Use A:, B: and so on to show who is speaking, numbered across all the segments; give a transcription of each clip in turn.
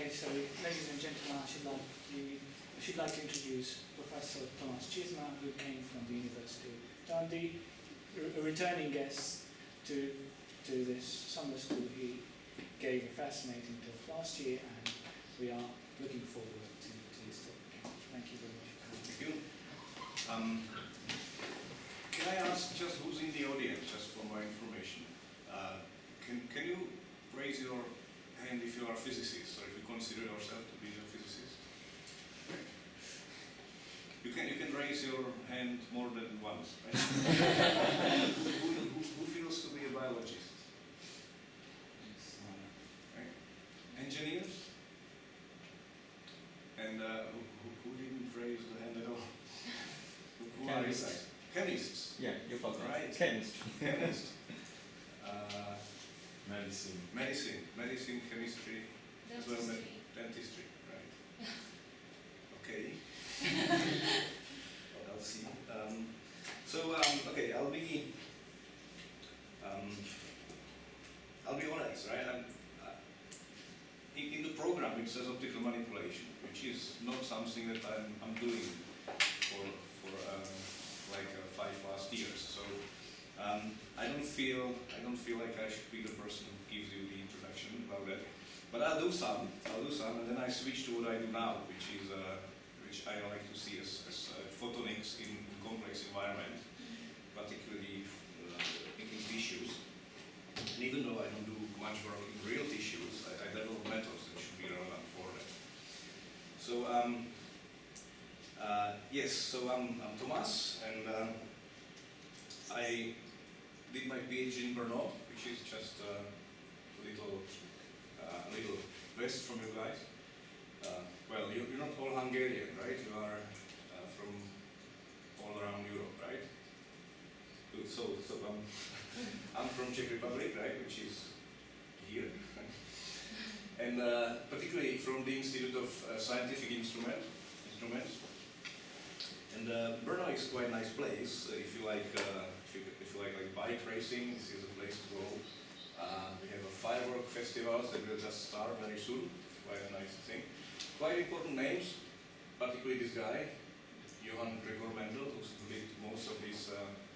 A: Okay, so ladies and gentlemen, I should like to introduce Professor Tomas Cizmar, who came from the University of Dundee, a returning guest to this summer school. He gave a fascinating talk last year, and we are looking forward to his talk. Thank you very much.
B: Thank you. Can I ask just who's in the audience, just for my information? Can you raise your hand if you are a physicist, or if you consider yourself to be a physicist? You can raise your hand more than once, right? who feels to be a biologist? Right. Engineers? And who didn't raise the hand at all? Who are you guys? Chemists.
C: Yeah, you forgot.
B: Right.
C: Chemistry.
B: Chemist.
D: Medicine.
B: Chemistry, as well as dentistry, right? Okay. Well, I'll see. Okay, I'll be honest, right? In the program it says optical manipulation, which is not something that I'm doing for like 5+ years. So I don't feel like I should be the person who gives you the introduction about that. But I'll do some, and then I switch to what I do now, which I like to see as photonics in complex environment, particularly in tissues. And even though I don't do much work in real tissues, I develop methods that should be relevant for that. So yes, so I'm Tomas, and I did my PhD in Brno, which is just a little west from you guys. Well, you're not all Hungarian, right? You are from all around Europe, right? So I'm from Czech Republic, right, which is here, and particularly from the Institute of Scientific Instruments. And Brno is quite a nice place if you like bike racing. This is a place to go. We have a firework festival that will just start very soon. Quite a nice thing. Quite important names, particularly this guy, Johann Gregor Mendel, who did most of his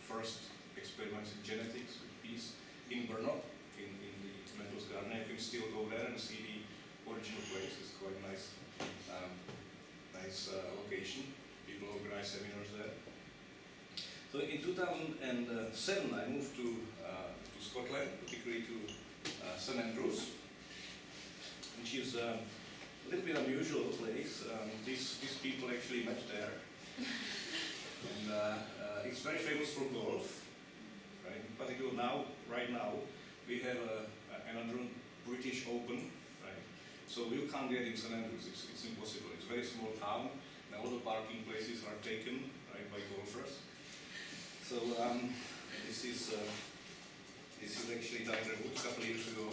B: first experiments in genetics with peas in Brno, in the Mendel's garden. You can still go there and see the original place. It's quite a nice location. People organize seminars there. So in 2007 I moved to Scotland, particularly to St Andrews, which is a little bit unusual place. These people actually met there, and it's very famous for golf. Right? In particular right now, we have another British Open. Right? So you can't get in St Andrews. It's impossible. It's a very small town. And all the parking places are taken, right, by golfers. So this is actually Tiger Woods a couple of years ago.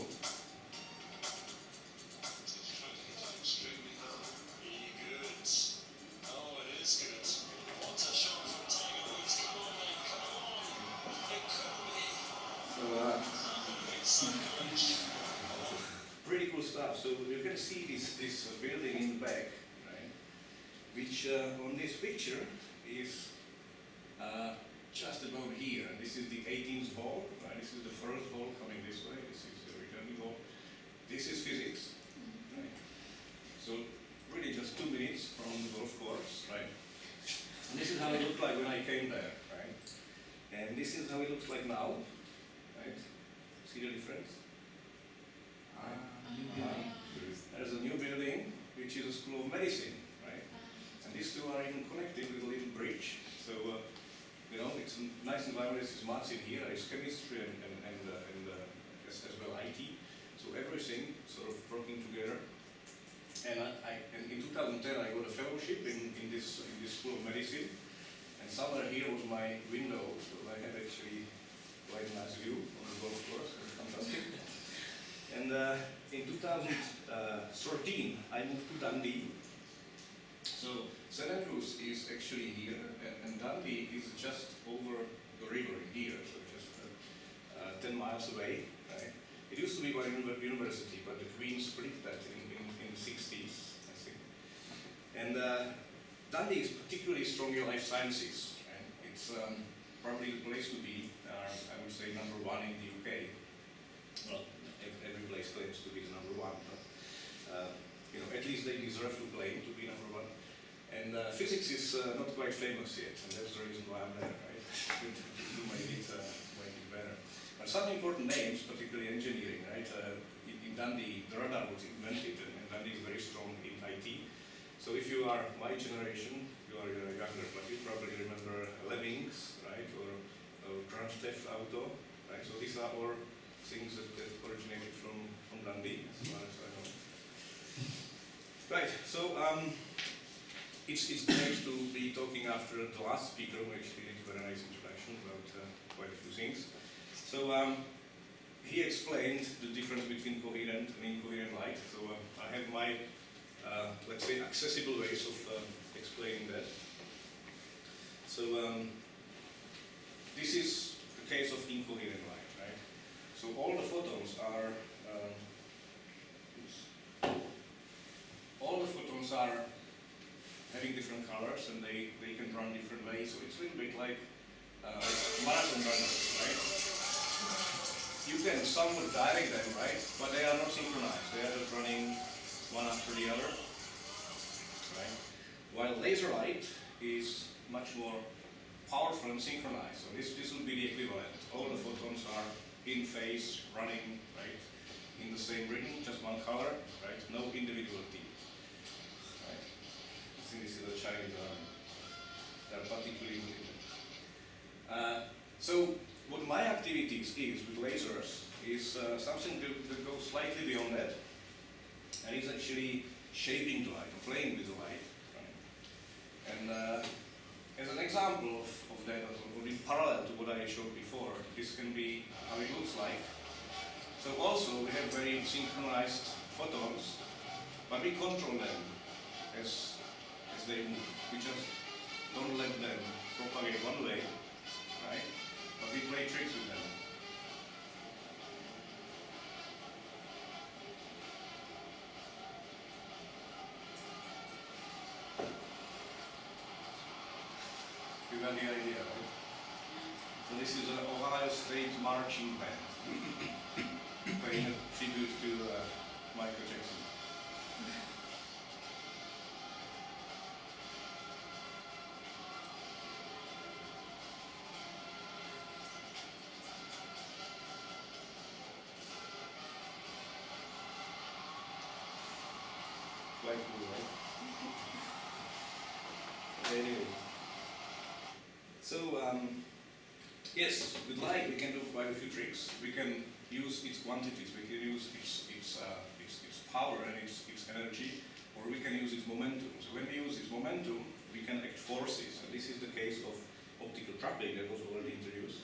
B: Pretty cool stuff. So you can see this building in the back, right? Which on this picture is just about here. And this is the 18th hole, right? This is the first hole coming this way. This is the returning hole. This is physics, right? So really just 2 minutes from the golf course, right? And this is how it looked like when I came there, right? And this is how it looks like now, right? See the difference? There's a new building, which is a School of Medicine, right? And these two are even connected with a little bridge. So, you know, it's a nice environment. There's much in here. It's chemistry and as well IT. So everything sort of working together. And in 2010 I got a fellowship in this School of Medicine. And somewhere here was my window, so I had actually quite a nice view on the golf course. It was fantastic. And in 2013 I moved to Dundee. So St Andrews is actually here, and Dundee is just over the river here, so just 10 miles away. Right? It used to be by university, but the Queen split that in the 60s. And Dundee is particularly strong in life sciences. Right? It's probably the place to be. I would say #1 in the UK. Well, every place claims to be the #1, but you know, at least they deserve to claim to be #1. And physics is not quite famous yet, and that's the reason why I'm there, right? To make it better. But some important names, particularly engineering, right? In Dundee, the radar was invented, and Dundee is very strong in IT. So if you are my generation, you are younger, but you probably remember Lemmings, right? Or Grand Theft Auto, right? So these are all things that originated from Dundee, as far as I know. Right, so it's great to be talking after the last speaker, who actually did a very nice introduction about quite a few things. So he explained the difference between coherent and incoherent light. So I have my, let's say, accessible ways of explaining that. So this is the case of incoherent light, right? So all the photons are having different colors, and they can run different ways. So it's a little bit like marathon runners, right? You can somewhat direct them, right? But they are not synchronized. They are just running one after the other, right? While laser light is much more powerful and synchronized. So this will be the equivalent. All the photons are in phase, running, right? In the same rhythm, just one color, right? No individuality. This is a Chinese army. They are particularly good in it. So what my activities is with lasers is something that goes slightly beyond that, and it's actually shaping the light, or playing with the light. Right? And as an example of that, or in parallel to what I showed before, this can be how it looks like. So also we have very synchronized photons, but we control them as they move. We just don't let them propagate one way, right? But we play tricks with them. You got the idea, right? So this is an Ohio State marching band paying a tribute to Michael Jackson. Quite cool, right? Anyway. So, yes, with light we can do quite a few tricks. We can use its quantities, we can use its power and its energy, or we can use its momentum. So when we use its momentum, we can act forces. And this is the case of optical trapping that was already introduced.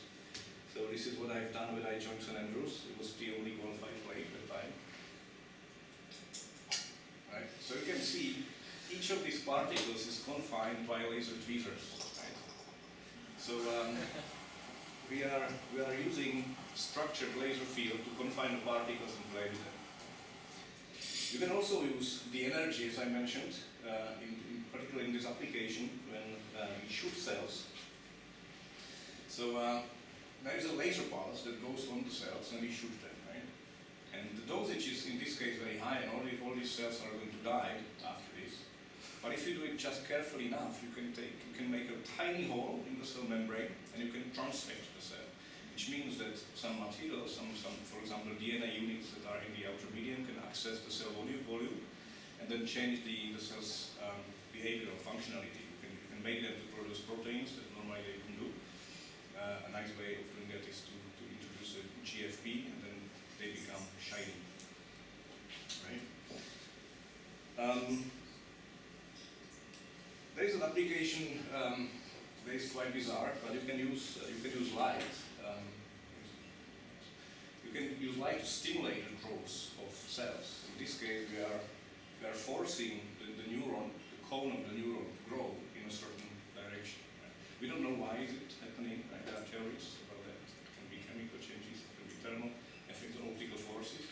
B: So this is what I've done when I joined St. Andrews. It was the only qualified plate at the time. Right? So you can see each of these particles is confined by laser tweezers. Right? So we are using structured laser field to confine the particles and play with them. You can also use the energy, as I mentioned, in particular in this application when we shoot cells. So there is a laser pulse that goes on the cells and we shoot them. Right? And the dosage is in this case very high, and all these cells are going to die after this. But if you do it just carefully enough, you can make a tiny hole in the cell membrane, and you can transfect the cell, which means that some materials, some for example DNA units that are in the outer medium can access the cell volume, and then change the cell's behavior or functionality. You can make them to produce proteins that normally they can do. A nice way of doing that is to introduce a GFP, and then they become shiny. Right? There is an application that is quite bizarre, but you can use light. You can use light to stimulate the growth of cells. In this case, we are forcing the neuron, the cone of the neuron, to grow in a certain direction. Right? We don't know why is it happening. Right? There are theories about that. It can be chemical changes, it can be thermal effects or optical forces.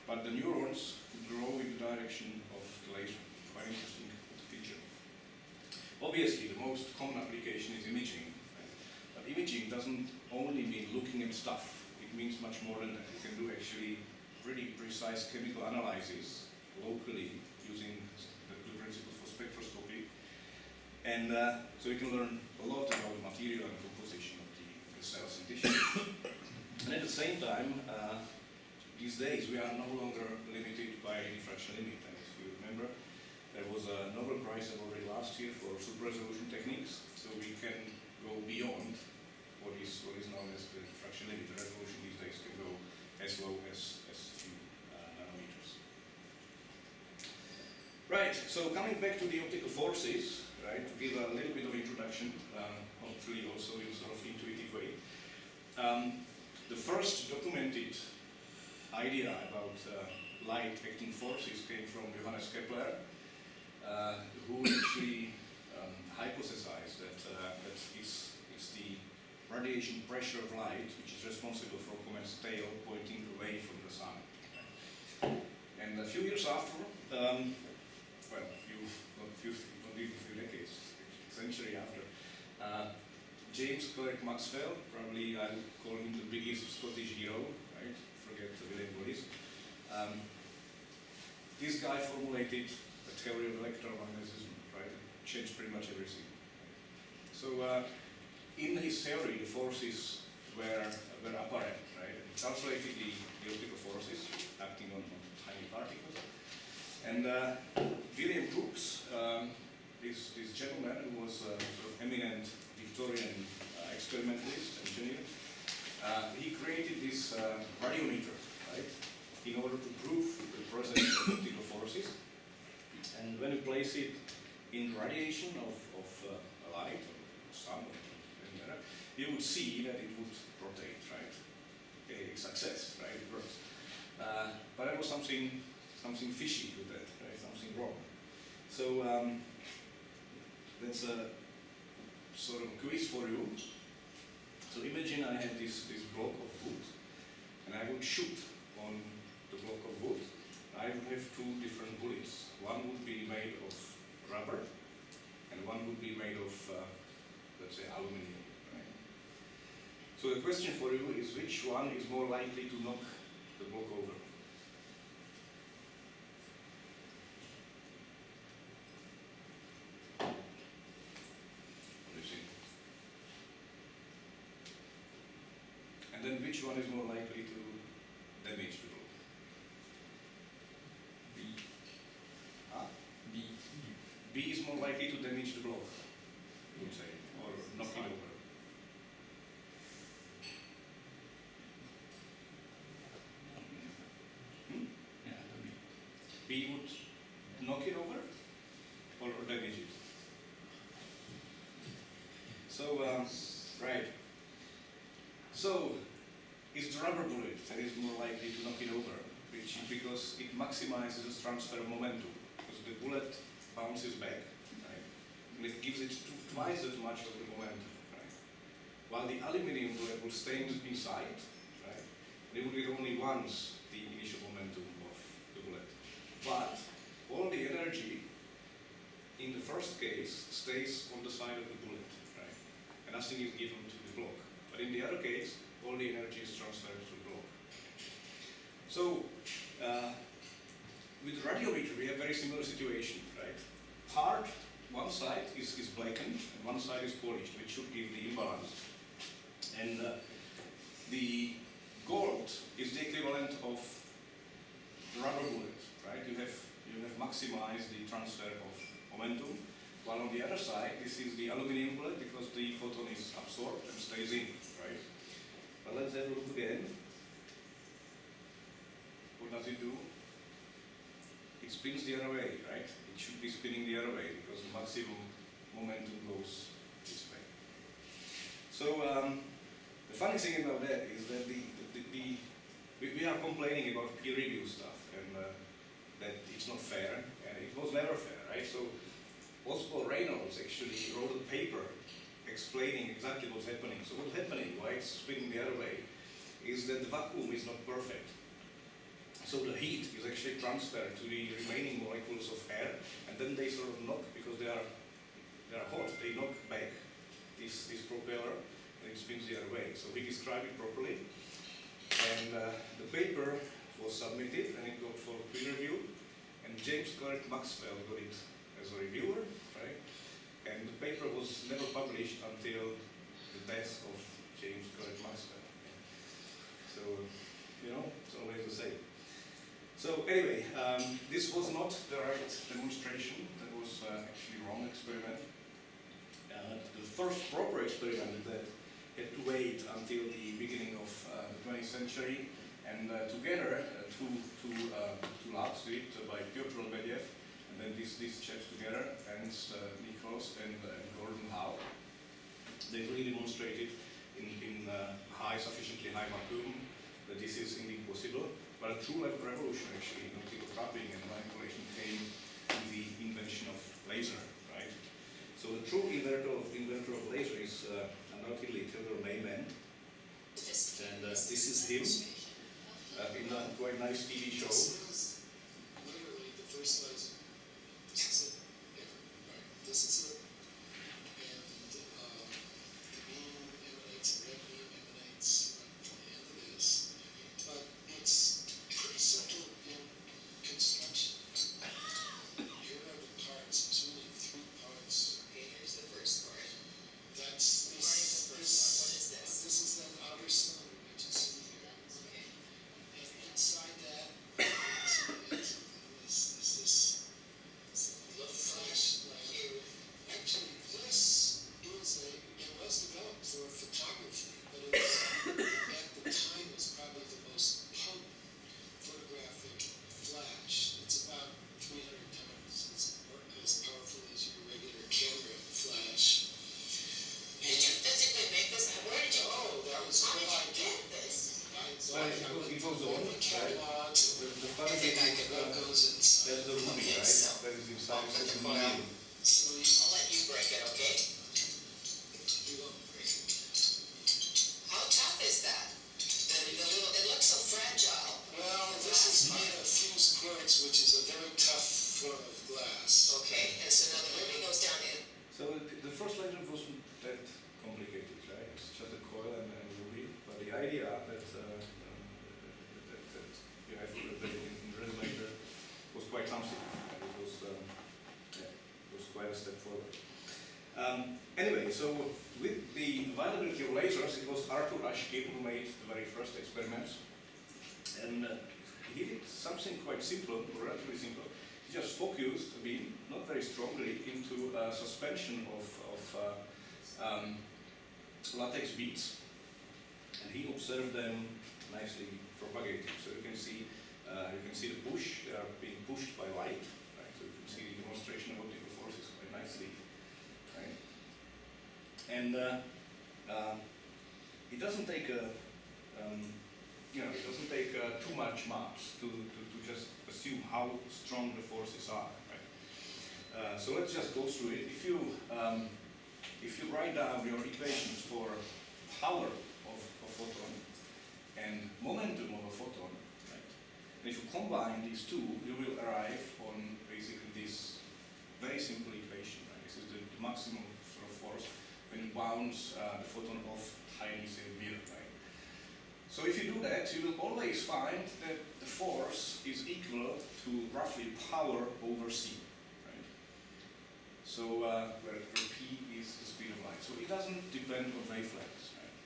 B: But the neurons grow in the direction of the laser. Quite interesting feature. obviously, the most common application is imaging. Right? But imaging doesn't only mean looking at stuff. It means much more than that. You can do actually pretty precise chemical analysis locally using the principle for spectroscopy. And so you can learn a lot about the material and composition of the cells and tissues. And at the same time, these days we are no longer limited by diffraction limit. And if you remember, there was a Nobel Prize awarded last year for super resolution techniques, so we can go beyond what is known as the diffraction limit. The resolution these days can go as low as a few nanometers. Right, so coming back to the optical forces, right, to give a little bit of introduction, hopefully also in sort of intuitive way. The first documented idea about light acting forces came from Johannes Kepler, who actually hypothesized that it's the radiation pressure of light which is responsible for comet's tail pointing away from the sun. And a few years after, not a few decades, a century after, James Clerk Maxwell, probably I would call him the biggest Scottish hero, right? Forget William Wallace. This guy formulated a theory of electromagnetism, right? It changed pretty much everything. So in his theory, the forces were apparent, right? He calculated the optical forces acting on tiny particles. And William Crookes, this gentleman who was a sort of eminent Victorian experimentalist, engineer, he created this radiometer, right, in order to prove the presence of optical forces. And when you place it in radiation of a light, or sun, or anything, you would see that it would rotate, right? A success, right? It works. But there was something fishy with that, right? Something wrong. So that's a sort of quiz for you. So imagine I had this block of wood, and I would shoot on the block of wood. I would have two different bullets. One would be made of rubber, and one would be made of, let's say, aluminum. Right? So the question for you is, which one is more likely to knock the block over? And then which one is more likely to damage the block?
D: B.
B: Huh?
D: B.
B: B is more likely to damage the block, you would say, or knock it over.
D: Yeah, the B.
B: B would knock it over or damage it. So, right. So, it's the rubber bullet that is more likely to knock it over, because it maximizes the transfer of momentum. Because the bullet bounces back, right? And it gives it twice as much of the momentum, right? While the aluminum bullet will stay inside, right? It will get only once the initial momentum of the bullet. But all the energy in the first case stays on the side of the bullet, right? And nothing is given to the block. But in the other case, all the energy is transferred to the block. So, with radiometer, we have very similar situation, right? One side is blackened, and one side is polished, which should give the imbalance. And the gold is the equivalent of the rubber bullet, right? You have maximized the transfer of momentum, while on the other side, this is the aluminum bullet because the photon is absorbed and stays in, right? But let's have a look again. What does it do? It spins the other way, right? It should be spinning the other way because the maximum momentum goes this way. So the funny thing about that is that we are complaining about peer review stuff and that it's not fair, and it was never fair, right? So Oswald Reynolds actually wrote a paper explaining exactly what's happening. So what's happening, why it's spinning the other way, is that the vacuum is not perfect. So the heat is actually transferred to the remaining molecules of air, and then they sort of knock because they are they are hot, they knock back this propeller and it spins the other way. So he described it properly. And the paper was submitted and it got for peer review. And James Clerk Maxwell got it as a reviewer, right? And the paper was never published until the death of James Clerk Maxwell. So, you know, it's always the same. So anyway, this was not the right demonstration. That was actually wrong experiment. The first proper experiment that had to wait until the beginning of the 20th century, and together two labs did it by Piotr Lebedev, and then these chaps together, Ernst Nichols and Gordon Howe. They really demonstrated in sufficiently high vacuum that this is indeed possible. But a true revolution actually in optical trapping and manipulation came with the invention of laser, right? So the true inventor of laser is undoubtedly Theodor Mayman. And this is him in a quite nice TV show.
C: Literally the first laser. This is it. Right. This is it. And the beam emanates, red beam emanates from the end of this. But it's pretty simple in construction. Here are the parts. It's really 3 parts. Okay, here's the first part. That's this. What is this? This is an outer cylinder, which you see here. Okay. And inside that is this flashlight. Actually, this was developed for photography, but it was, at the time, was probably the most potent photographic flash. It's about 300 times as powerful as your regular camera flash.
E: Did you physically make this? Where did you
C: That was
E: how
C: what
E: did
C: I
E: you get this?
B: Well, it goes on, right?
C: Catalogs.
B: The funny thing is, there's the ruby, right? That is inside the medium.
C: So
E: I'll let you break it, okay?
C: you won't break it.
E: How tough is that? It looks so fragile.
C: Well, this is made of fused quartz, which is a very tough form of glass.
E: Okay, and so now the ruby goes down in.
B: So the first laser wasn't that complicated, right? It's just a coil and a ruby. But the idea that you have to put it in resonator was quite something. It was quite a step forward. Anyway, so with the availability of lasers, it was Arthur Ashkin who made the very first experiments. And he did something quite simple, or relatively simple. He just focused a beam, not very strongly, into a suspension of latex beads. And he observed them nicely propagating. So you can see the push, they are being pushed by light. Right? So you can see the demonstration of optical forces quite nicely. Right? And it doesn't take it doesn't take too much maths to just assume how strong the forces are. Right? So let's just go through it. If you write down your equations for power of a photon and momentum of a photon, right? And if you combine these two, you will arrive on basically this very simple equation. Right? This is the maximum sort of force when you bounce the photon off tiny mirror. Right? So if you do that, you will always find that the force is equal to roughly power over c. Right? So where p is the speed of light. So it doesn't depend on wavelengths. Right?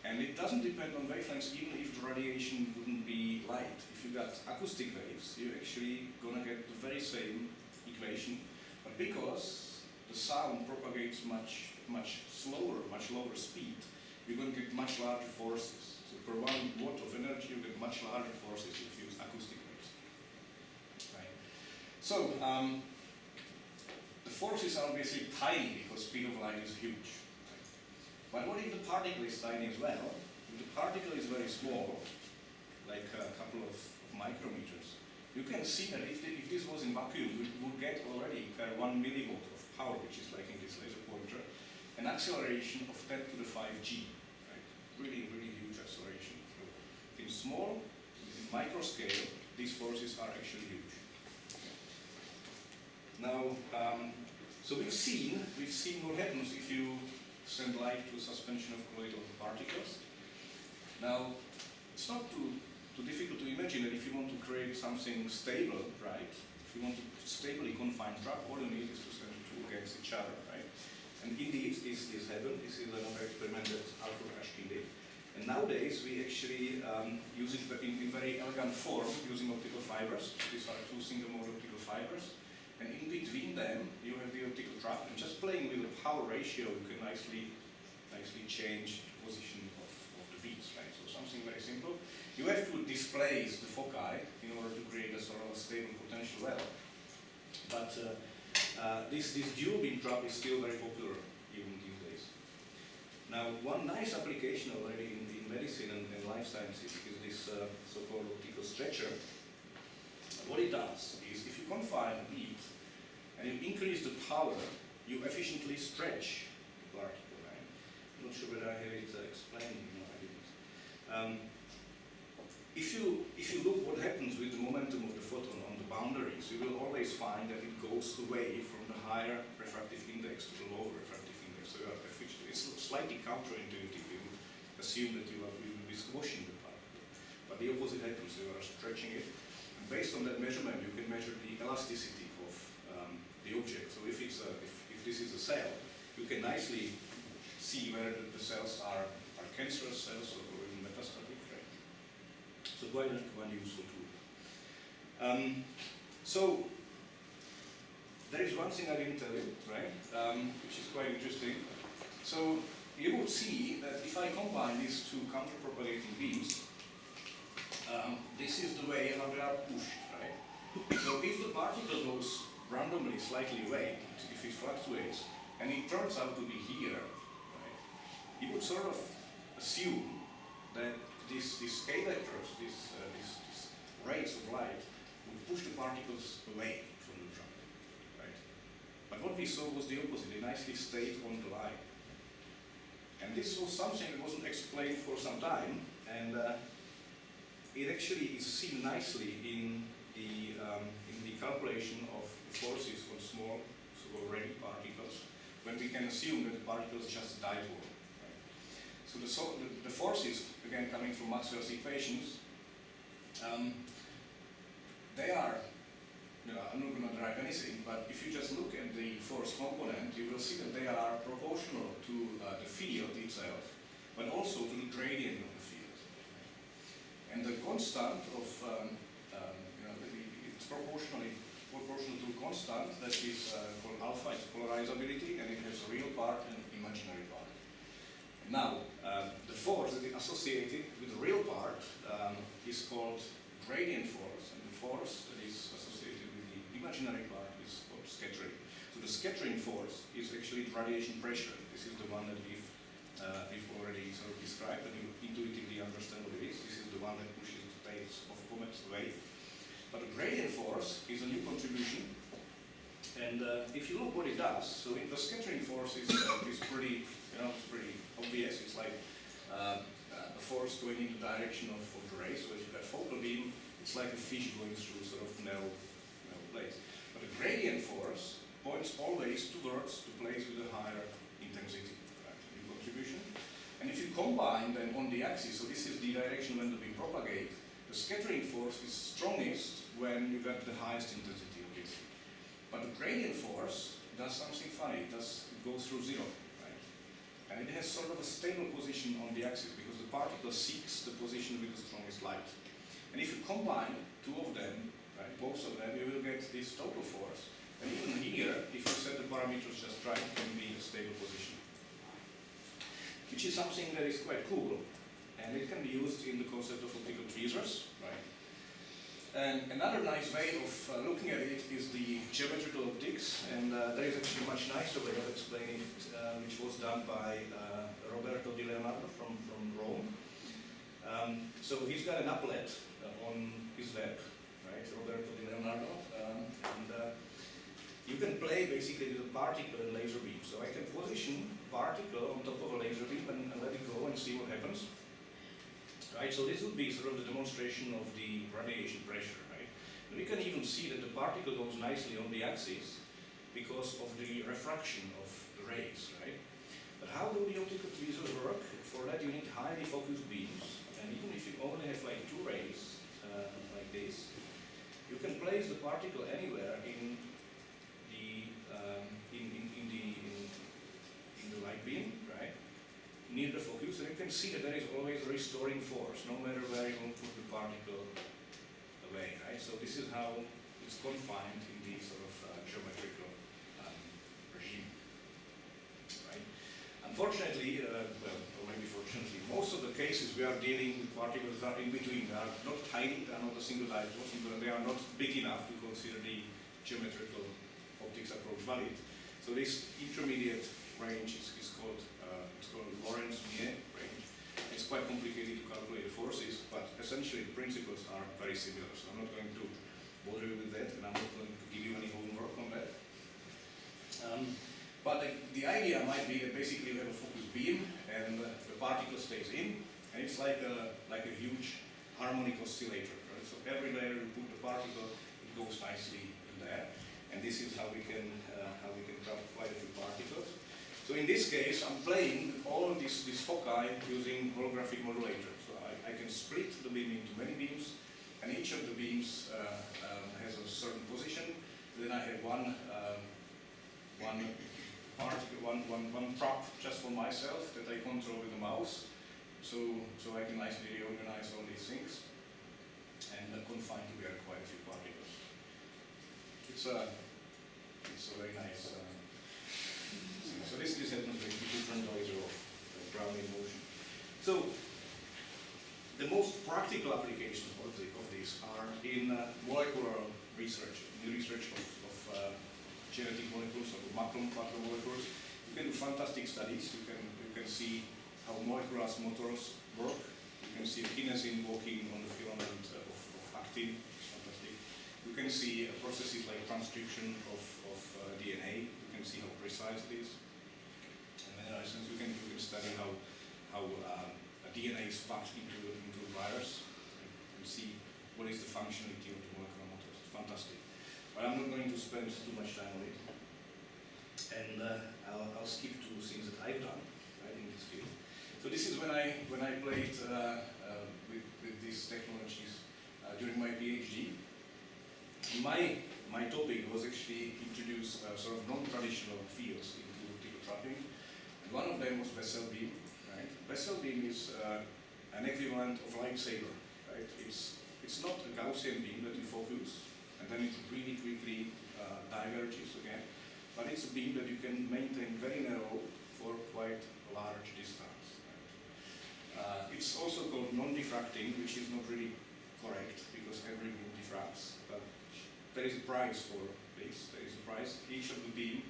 B: And it doesn't depend on wavelengths even if the radiation wouldn't be light. If you got acoustic waves, you're actually going to get the very same equation. But because the sound propagates much slower, much lower speed, you're going to get much larger forces. So per 1 watt of energy, you get much larger forces if you use acoustic waves. Right? So the forces are basically tiny because speed of light is huge. Right? But what if the particle is tiny as well? If the particle is very small, like a couple of micrometers, you can see that if this was in vacuum, we would get already per 1 millivolt of power, which is like in this laser pointer, an acceleration of 10 to the 5g. Right? Really, really huge acceleration. So in small, in micro scale, these forces are actually huge. Now, So we've seen what happens if you send light to a suspension of colloidal particles. Now, it's not too difficult to imagine that if you want to create something stable, right? If you want to stably confine trap, all you need is to send two against each other, right? And indeed, this happened. This is another experiment that Arthur Ashkin did. And nowadays, we actually use it in very elegant form using optical fibers. These are two single-mode optical fibers. And in between them, you have the optical trap. And just playing with the power ratio, you can nicely change the position of the beads, right? So something very simple. You have to displace the foci in order to create a sort of a stable potential well. But this dual beam trap is still very popular even these days. Now, one nice application already in medicine and life sciences is this so-called optical stretcher. What it does is, if you confine a bead and you increase the power, you efficiently stretch the particle. Right? I'm not sure whether I have it explained. No, I didn't. If you look what happens with the momentum of the photon on the boundaries, you will always find that it goes away from the higher refractive index to the lower refractive index. So it's slightly counterintuitive. You would assume that you will be squashing the particle. But the opposite happens, you are stretching it. And based on that measurement, you can measure the elasticity of the object. So if this is a cell, you can nicely see whether the cells are cancerous cells or even metastatic. So quite a useful tool. So there is one thing I didn't tell you, right? Which is quite interesting. So you would see that if I combine these two counterpropagating beams, this is the way how they are pushed, right? So if the particle goes randomly slightly away, if it fluctuates, and it turns out to be here, right, you would sort of assume that these scalators, these rays of light, would push the particles away from the trap, right? But what we saw was the opposite. They nicely stayed on the line. And this was something that wasn't explained for some time, and it actually is seen nicely in the calculation of forces on small, so-called ray particles, when we can assume that the particles just dipole. So the forces, again coming from Maxwell's equations, they are, I'm not going to drive anything, but if you just look at the force component, you will see that they are proportional to the field itself, but also to the gradient of the field. And the constant of, it's proportional to a constant that is called alpha, it's polarizability, and it has a real part and imaginary part. Now, the force that is associated with the real part is called gradient force, and the force that is associated with the imaginary part is called scattering. So the scattering force is actually the radiation pressure. This is the one that we've already sort of described, and you intuitively understand what it is. This is the one that pushes the tails of comets away. But the gradient force is a new contribution. And if you look what it does, so the scattering force is pretty, it's pretty obvious. It's like a force going in the direction of the ray. So if you've got focal beam, it's like a fish going through sort of narrow place. But the gradient force points always towards the place with a higher intensity, right? New contribution. And if you combine them on the axis, so this is the direction when the beam propagate, the scattering force is strongest when you got the highest intensity of this. But the gradient force does something funny. It goes through zero, right? And it has sort of a stable position on the axis because the particle seeks the position with the strongest light. And if you combine two of them, right, both of them, you will get this total force. And even here, if you set the parameters just right, it can be a stable position. Which is something that is quite cool. And it can be used in the concept of optical tweezers, right? And another nice way of looking at it is the geometrical optics, and there is actually a much nicer way of explaining it, which was done by Roberto Di Leonardo from Rome. So he's got an applet on his web, right, Roberto Di Leonardo, and you can play basically with a particle and laser beam. So I can position a particle on top of a laser beam and let it go and see what happens. Right, so this would be sort of the demonstration of the radiation pressure, right? And we can even see that the particle goes nicely on the axis, because of the refraction of the rays, right? But how do the optical tweezers work? For that you need highly focused beams, and even if you only have like 2 rays, like this, you can place the particle anywhere in the in the light beam, right? Near the focus, and you can see that there is always a restoring force, no matter where you want to put the particle away, right? So this is how it's confined in the sort of geometrical regime, right? Unfortunately, well, or maybe fortunately, most of the cases we are dealing with particles that are in between. They are not tiny, they are not a single dipole, but they are not big enough to consider the geometrical optics approach valid. So this intermediate range is called Lorentz-Mie range. It's quite complicated to calculate the forces, but essentially the principles are very similar. So I'm not going to bother you with that, and I'm not going to give you any homework on that. But the idea might be that basically you have a focused beam, and the particle stays in, and it's like a huge harmonic oscillator. Right? So every layer you put the particle, it goes nicely in there, and this is how we can grab quite a few particles. So in this case, I'm playing all of these foci using holographic modulator. So I can split the beam into many beams, and each of the beams has a certain position. Then I have one prop just for myself that I control with the mouse. So I can nicely reorganize all these things and confine together quite a few particles. It's a very nice. So this happens with different noise of Brownian motion. So the most practical applications of these are in molecular research, in the research of genetic molecules or macromolecules. You can do fantastic studies. You can see how molecular motors work. You can see kinesin working on the filament of actin. It's fantastic. You can see processes like transcription of DNA. You can see how precise it is. Since you can study how a DNA is packed into a virus and see what is the functionality of the molecular motors. It's fantastic. But I'm not going to spend too much time on it. And I'll skip to things that I've done right, in this field. So this is when I played with these technologies during my PhD. My topic was actually introduce sort of non-traditional fields into optical trapping. One of them was Bessel beam, right? Bessel beam is an equivalent of lightsaber, right? It's not a Gaussian beam that you focus, and then it really quickly diverges again, but it's a beam that you can maintain very narrow for quite a large distance. Right? It's also called non-diffracting, which is not really correct, because every beam diffracts, but there is a price for this. There is a price. Each of the beam,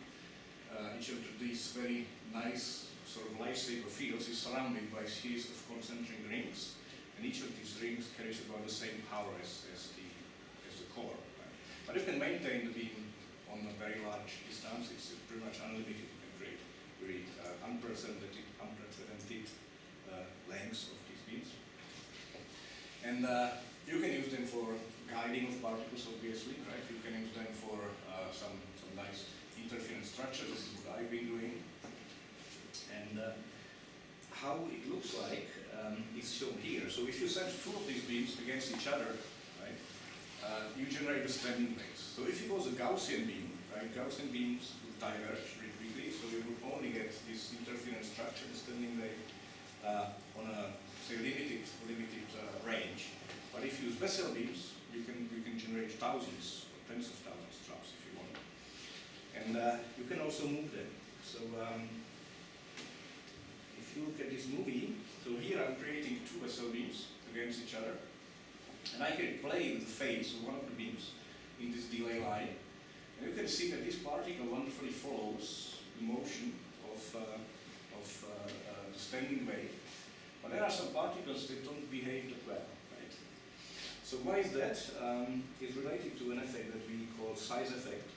B: each of these very nice sort of lightsaber fields is surrounded by a series of concentric rings, and each of these rings carries about the same power as the core. Right? But you can maintain the beam on a very large distance. It's pretty much unlimited. You can create very unprecedented lengths of these beams, and you can use them for guiding of particles, obviously. Right? You can use them for some nice interference structure. This is what I've been doing. And how it looks like is shown here. So if you set 2 of these beams against each other, right, you generate a standing wave. So if it was a Gaussian beam, right, Gaussian beams would diverge really quickly, so you would only get this interference structure, the standing wave, on a say limited range. But if you use Bessel beams, you can generate thousands or tens of thousands of traps if you want. And you can also move them. So if you look at this movie, so here I'm creating 2 Bessel beams against each other, and I can play with the phase of one of the beams in this delay line, and you can see that this particle wonderfully follows the motion of the standing wave. But there are some particles that don't behave that well, right? So why is that? It's related to an effect that we call size effect,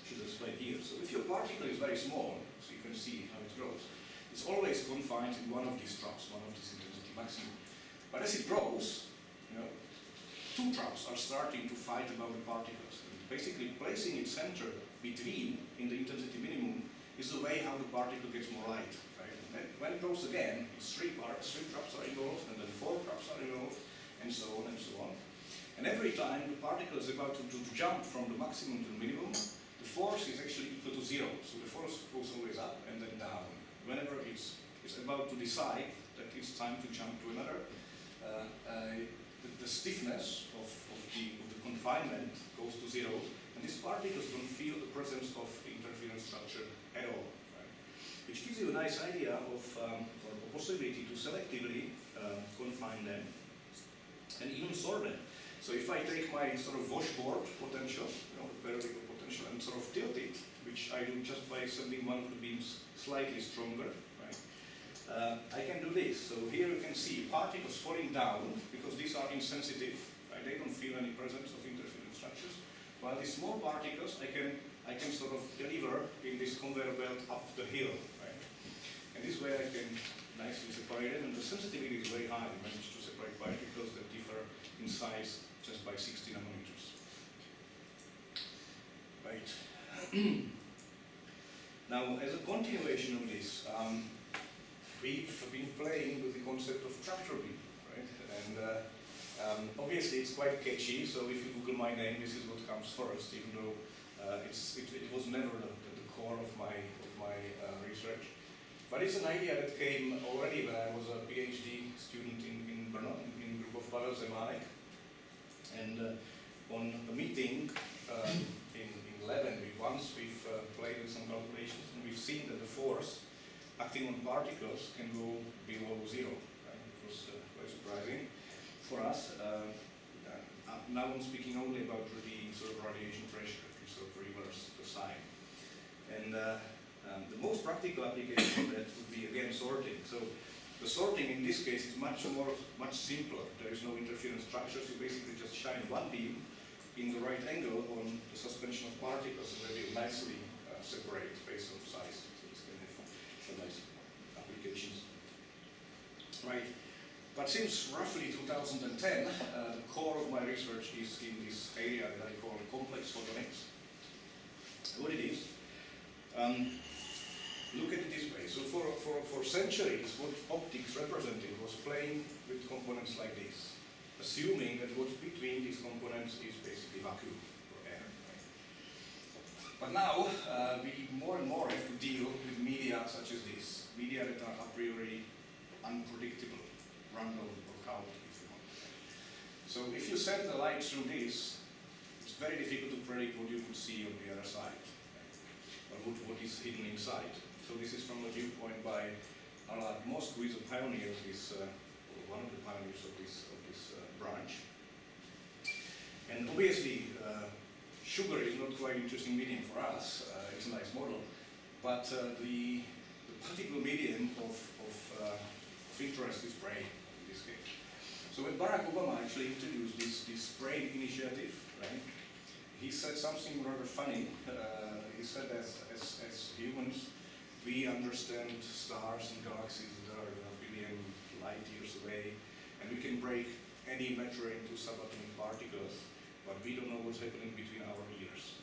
B: which is displayed here. So if your particle is very small, so you can see how it grows, it's always confined in one of these traps, one of these intensity maximum. But as it grows, 2 traps are starting to fight about the particles. And basically placing its center between in the intensity minimum is the way how the particle gets more light. Right? And when it goes again, it's three traps are involved, and then four traps are involved, and so on and so on. And every time the particle is about to jump from the maximum to the minimum, the force is actually equal to zero. So the force goes always up and then down. Whenever it's about to decide that it's time to jump to another, the stiffness of the confinement goes to zero, and these particles don't feel the presence of interference structure at all. Right? Which gives you a nice idea of or a possibility to selectively confine them and even sort them. So if I take my sort of washboard potential, the periodical potential, and sort of tilt it, which I do just by sending one of the beams slightly stronger, right? I can do this. So here you can see particles falling down because these are insensitive. Right? They don't feel any presence of interference structures. While these small particles, I can sort of deliver in this conveyor belt up the hill. Right? And this way I can nicely separate it, and the sensitivity is very high. We managed to separate particles that differ in size just by 60 nanometers. Right. Now, as a continuation of this, we've been playing with the concept of tractor beam, right? And obviously it's quite catchy, so if you Google my name, this is what comes first, even though it was never the core of my research. But it's an idea that came already when I was a PhD student in Brno, in group of Pavel Zemánek. And on a meeting in Leven, we've played with some calculations, and we've seen that the force acting on particles can go below zero. Right? It was quite surprising for us. Now I'm speaking only about the sort of radiation pressure, if you sort of reverse the sign. And the most practical application of that would be again sorting. So the sorting in this case is much simpler. There is no interference structures. You basically just shine one beam in the right angle on the suspension of particles, and they will nicely separate based on size. So this can have some nice applications. Right. But since roughly 2010, the core of my research is in this area that I call complex photonics. What it is? Look at it this way. So for centuries, what optics represented was playing with components like this, assuming that what's between these components is basically vacuum or air. Right? But now, we more and more have to deal with media such as this, media that are a priori unpredictable, random or chaotic, if you want. So if you send the light through this, it's very difficult to predict what you could see on the other side, right? Or what is hidden inside. So this is from a viewpoint by Alan Mosk, who is a pioneer of this, or one of the pioneers of this branch. And obviously, sugar is not quite interesting medium for us. It's a nice model, but the particle medium of interest is brain in this case. So when Barack Obama actually introduced this brain initiative, right? He said something rather funny. He said that as humans, we understand stars and galaxies that are a billion light years away, and we can break any matter into subatomic particles, but we don't know what's happening between our ears.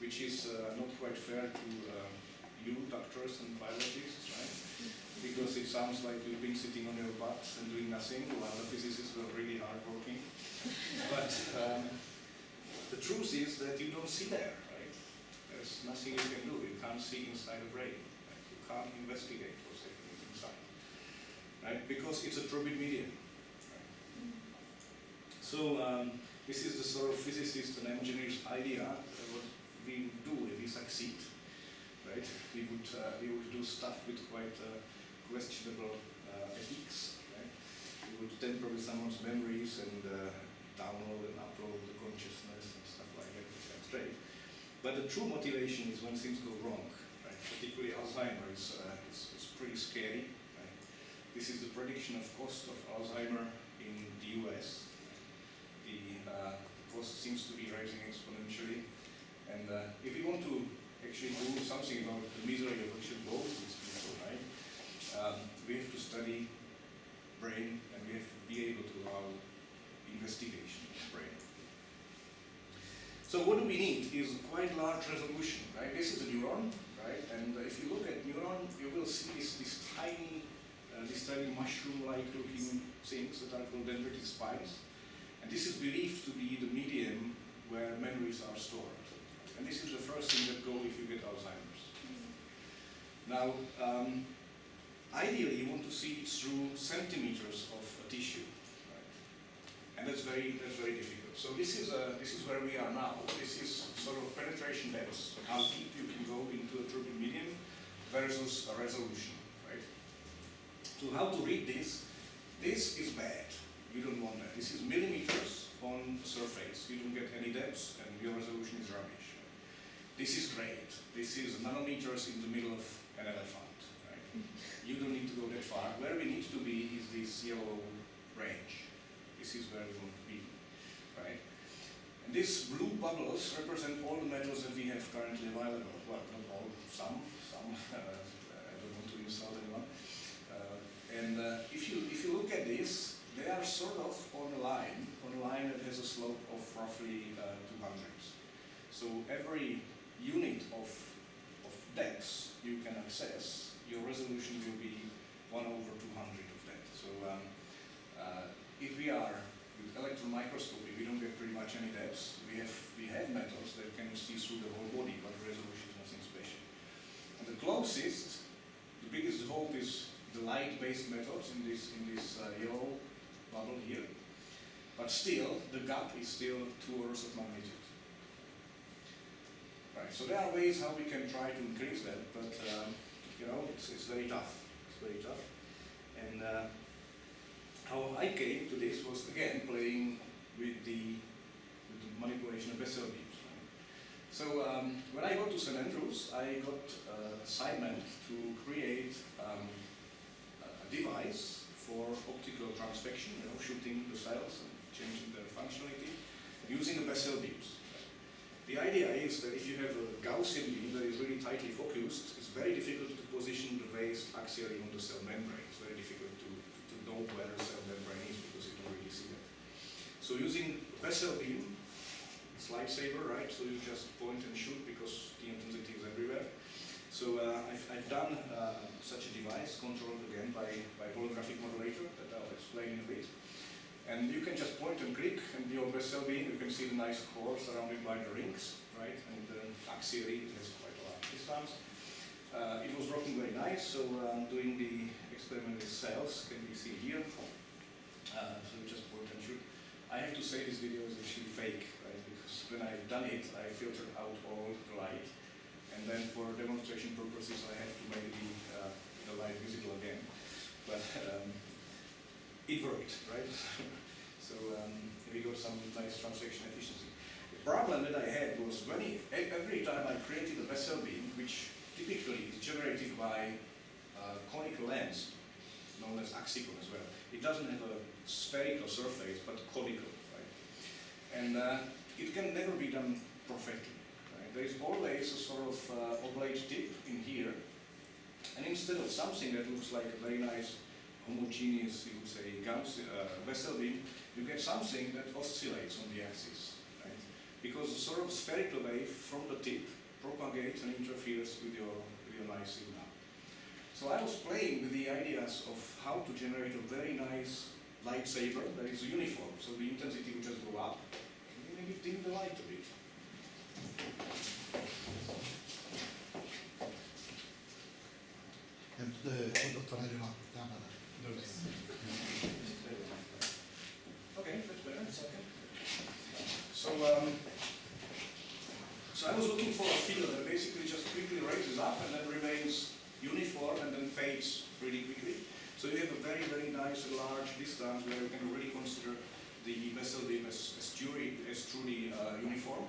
B: Which is not quite fair to you doctors and biologists, right? Because it sounds like you've been sitting on your butts and doing nothing, while the physicists were really hard working. But the truth is that you don't see there. There's nothing you can do. You can't see inside the brain. Right? You can't investigate what's happening inside. Right? Because it's a turbid medium. Right? So this is the sort of physicist and engineer's idea. What we would do if we succeed. Right? We would do stuff with quite questionable ethics. Right? We would tamper with someone's memories and download and upload the consciousness and stuff like that, which sounds great. But the true motivation is when things go wrong, right? Particularly Alzheimer's, it's pretty scary. Right? This is the prediction of cost of Alzheimer in the US. Right? The cost seems to be rising exponentially. And if we want to actually do something about the misery of actually both these people, right? We have to study brain, and we have to be able to allow investigation of brain. So what do we need is quite large resolution, right? This is a neuron, right? And if you look at neuron, you will see these tiny mushroom-like looking things that are called dendritic spines. And this is believed to be the medium where memories are stored. And this is the first thing that goes if you get Alzheimer's. Now, ideally, you want to see it through centimeters of tissue, right? And that's very difficult. So this is where we are now. This is sort of penetration depth, how deep you can go into a turbid medium versus a resolution, right? So how to read this? This is bad. You don't want that. This is millimeters on surface. You don't get any depth, and your resolution is rubbish. This is great. This is nanometers in the middle of an elephant, right? You don't need to go that far. Where we need to be is this yellow range. This is where we want to be, right? And these blue bubbles represent all the metals that we have currently available. Well, not all, some. I don't want to insult anyone. If you look at this, they are sort of on a line that has a slope of roughly 200. So every unit of depth you can access, your resolution will be 1/200 of that. So if we are with electron microscopy, we don't get pretty much any depth. We have metals that can see through the whole body, but the resolution is nothing special. And the closest, the biggest hope is the light-based metals in this yellow bubble here. But still, the gap is still 2 orders of magnitude. Right. So there are ways how we can try to increase that, but it's very tough. It's very tough. And how I came to this was again playing with the manipulation of Bessel beams. Right? So when I got to St. Andrews, I got assignment to create a device for optical transfection, shooting the cells and changing their functionality using the Bessel beams. The idea is that if you have a Gaussian beam that is really tightly focused, it's very difficult to position the rays axially on the cell membrane. It's very difficult to know where the cell membrane is because you don't really see that. So using Bessel beam, it's lightsaber, right? So you just point and shoot because the intensity is everywhere. So I've done such a device controlled again by holographic modulator that I'll explain in a bit. And you can just point and click, and your Bessel beam, you can see the nice core surrounded by the rings, right? And axially, it has quite a large distance. It was working very nice, so I'm doing the experiment with cells, can you see here? So you just point and shoot. I have to say this video is actually fake, right? Because when I've done it, I filtered out all the light. And then for demonstration purposes, I have to make the light visible again. But it worked, right? So we got some nice transfection efficiency. The problem that I had was every time I created a Bessel beam, which typically is generated by a conical lens, known as axicon as well. It doesn't have a spherical surface, but conical, right? And it can never be done perfectly. Right? There is always a sort of oblate tip in here, and instead of something that looks like a very nice homogeneous, you would say, Bessel beam, you get something that oscillates on the axis, right? Because the sort of spherical wave from the tip propagates and interferes with your nice signal. So I was playing with the ideas of how to generate a very nice lightsaber that is uniform, so the intensity would just go up. Maybe dim the light a bit. Okay, that's better. That's okay. So I was looking for a field that basically just quickly raises up and then remains uniform and then fades pretty quickly. So you have a very, very nice large distance where you can really consider the Bessel beam as truly uniform.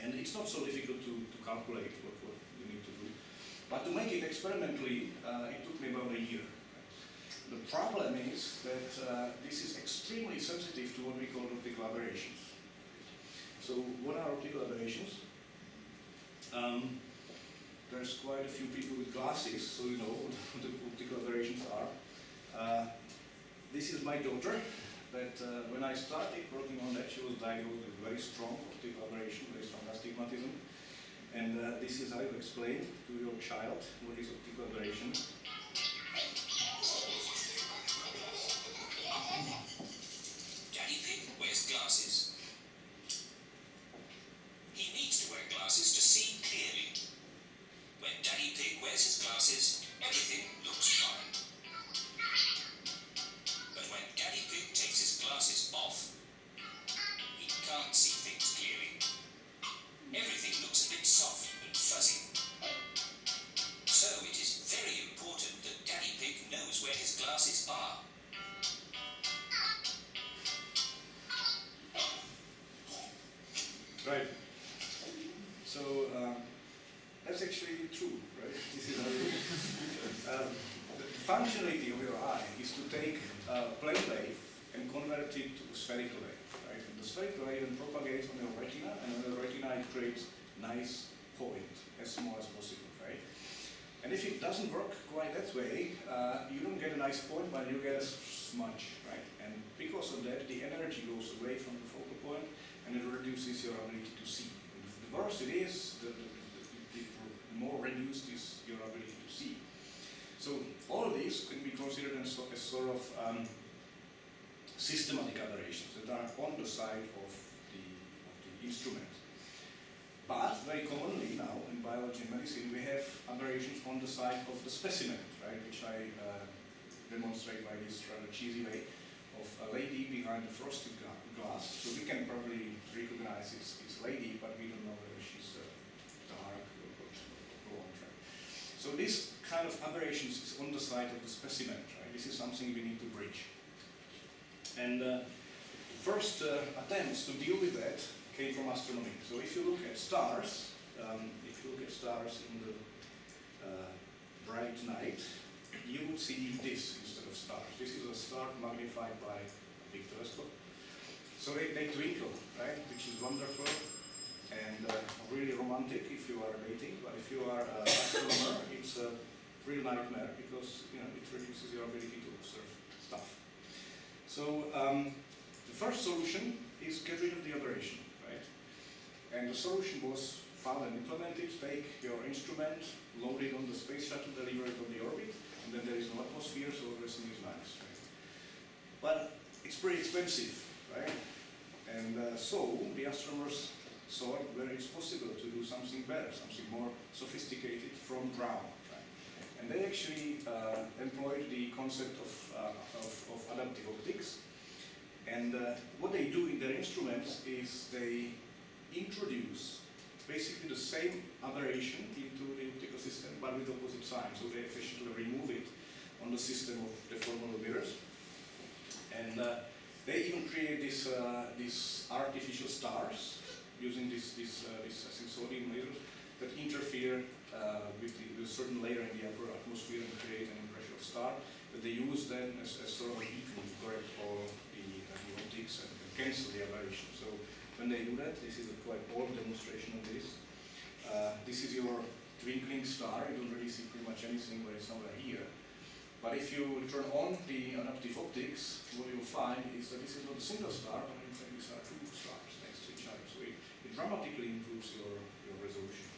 B: And it's not so difficult to calculate what you need to do. But to make it experimentally, it took me about a year. The problem is that this is extremely sensitive to what we call optical aberrations. So what are optical aberrations? There's quite a few people with glasses, so you know what the optical aberrations are. This is my daughter. that when I started working on that, she was diagnosed with very strong optical aberration, very strong astigmatism. And this is how you explain to your child what is optical aberration.
E: Daddy Pig wears glasses. He needs to wear glasses to see clearly. When Daddy Pig wears his glasses, everything looks fine. But when Daddy Pig takes his glasses off, he can't see things clearly. Everything looks a bit soft and fuzzy. So it is very important that Daddy Pig knows where his glasses are.
B: Right. So that's actually true, right? This is how the functionality of your eye is to take a plane wave and convert it to a spherical wave, right? And the spherical wave then propagates on your retina, and on your retina it creates nice point, as small as possible, right? And if it doesn't work quite that way, you don't get a nice point, but you get a smudge, right? And because of that, the energy goes away from the focal point, and it reduces your ability to see. And the worse it is, the more reduced is your ability to see. So all of these can be considered as sort of systematic aberrations that are on the side of the instrument. But very commonly now in biology and medicine, we have aberrations on the side of the specimen, right? Which I demonstrate by this rather cheesy way of a lady behind the frosted glass. So we can probably recognize it's lady, but we don't know whether she's dark or blonde, right? So this kind of aberrations is on the side of the specimen, right? This is something we need to bridge. And the first attempts to deal with that came from astronomy. So if you look at stars, in the bright night, you would see this instead of stars. This is a star magnified by a big telescope. So they twinkle, right, which is wonderful and really romantic if you are dating, but if you are an astronomer, it's a real nightmare because it reduces your ability to observe stuff. So the first solution is get rid of the aberration, right? And the solution was found and implemented. Take your instrument, load it on the space shuttle, deliver it on the orbit, and then there is no atmosphere, so everything is nice, right? But it's pretty expensive, right? And so the astronomers saw whether it's possible to do something better, something more sophisticated from ground, right? And they actually employed the concept of adaptive optics. And what they do in their instruments is they introduce basically the same aberration into the optical system, but with opposite signs. So they efficiently remove it on the system of deformable mirrors. And they even create these artificial stars using this sodium lasers that interfere with a certain layer in the upper atmosphere and create an impression of star that they use then as sort of a beacon to correct all the optics and cancel the aberration. So when they do that, this is a quite old demonstration of this. This is your twinkling star. You don't really see pretty much anything where it's somewhere here. But if you turn on the adaptive optics, what you'll find is that this is not a single star, but in fact these are two stars next to each other. So it dramatically improves your resolution.